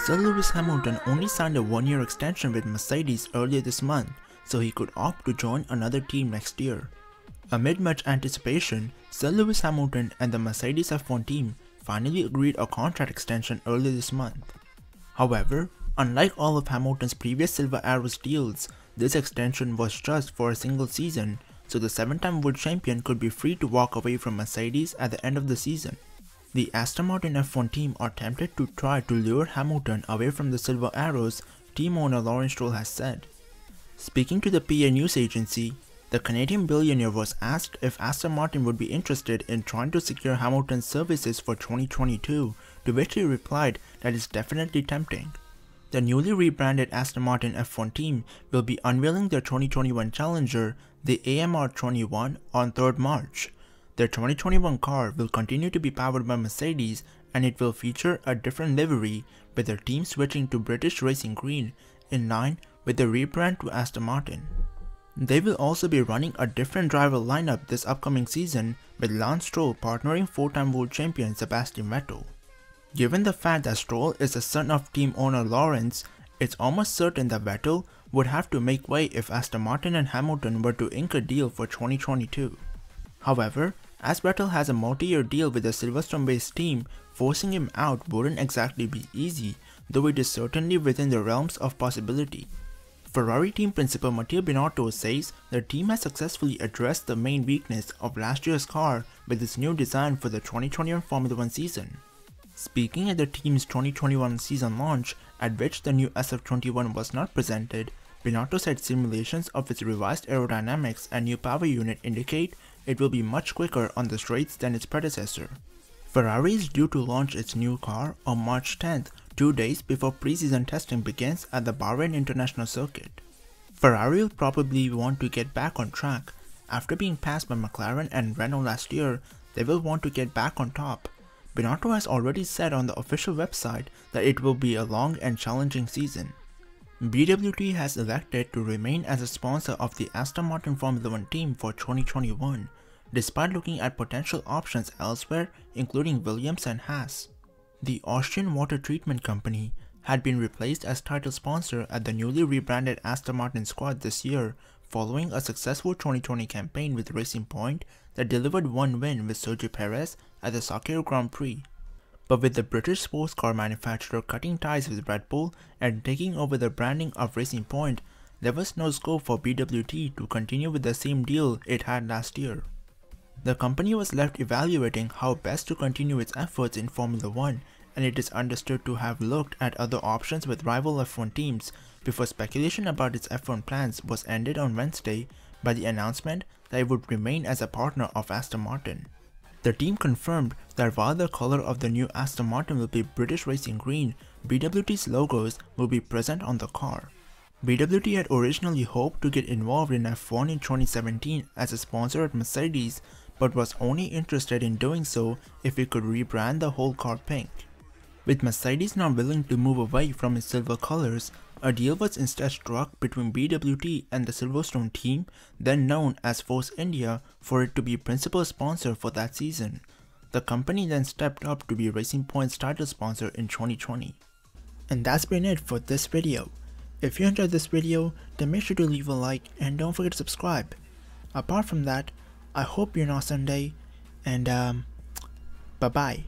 Sir Lewis Hamilton only signed a one-year extension with Mercedes earlier this month, so he could opt to join another team next year. Amid much anticipation, Sir Lewis Hamilton and the Mercedes F1 team finally agreed a contract extension earlier this month. However, unlike all of Hamilton's previous Silver Arrows deals, this extension was just for a single season, so the 7-time world champion could be free to walk away from Mercedes at the end of the season. The Aston Martin F1 team are tempted to try to lure Hamilton away from the Silver Arrows, team owner Lawrence Stroll has said. Speaking to the PA news agency, the Canadian billionaire was asked if Aston Martin would be interested in trying to secure Hamilton's services for 2022, to which he replied that it's definitely tempting. The newly rebranded Aston Martin F1 team will be unveiling their 2021 challenger, the AMR21, on 3rd March. Their 2021 car will continue to be powered by Mercedes, and it will feature a different livery, with their team switching to British Racing Green, in line with the rebrand to Aston Martin. They will also be running a different driver lineup this upcoming season, with Lance Stroll partnering 4-time world champion Sebastian Vettel. Given the fact that Stroll is the son of team owner Lawrence, it's almost certain that Vettel would have to make way if Aston Martin and Hamilton were to ink a deal for 2022. However, as Vettel has a multi-year deal with the Silverstone-based team, forcing him out wouldn't exactly be easy, though it is certainly within the realms of possibility. Ferrari team principal Matteo Binotto says the team has successfully addressed the main weakness of last year's car with its new design for the 2021 Formula 1 season. Speaking at the team's 2021 season launch, at which the new SF21 was not presented, Binotto said simulations of its revised aerodynamics and new power unit indicate it will be much quicker on the straights than its predecessor. Ferrari is due to launch its new car on March 10th, 2 days before pre-season testing begins at the Bahrain International Circuit. Ferrari will probably want to get back on track. After being passed by McLaren and Renault last year, they will want to get back on top. Binotto has already said on the official website that it will be a long and challenging season. BWT has elected to remain as a sponsor of the Aston Martin Formula 1 team for 2021, despite looking at potential options elsewhere, including Williams and Haas. The Austrian water treatment company had been replaced as title sponsor at the newly rebranded Aston Martin squad this year, following a successful 2020 campaign with Racing Point that delivered one win with Sergio Perez at the Sakir Grand Prix. But with the British sports car manufacturer cutting ties with Red Bull and taking over the branding of Racing Point, there was no scope for BWT to continue with the same deal it had last year. The company was left evaluating how best to continue its efforts in Formula 1, and it is understood to have looked at other options with rival F1 teams before speculation about its F1 plans was ended on Wednesday by the announcement that it would remain as a partner of Aston Martin. The team confirmed that while the color of the new Aston Martin will be British Racing Green, BWT's logos will be present on the car. BWT had originally hoped to get involved in F1 in 2017 as a sponsor at Mercedes, but was only interested in doing so if it could rebrand the whole car pink. With Mercedes not willing to move away from its silver colors, a deal was instead struck between BWT and the Silverstone team, then known as Force India, for it to be principal sponsor for that season. The company then stepped up to be Racing Point's title sponsor in 2020. And that's been it for this video. If you enjoyed this video, then make sure to leave a like and don't forget to subscribe. Apart from that, I hope you're an awesome day, and bye bye.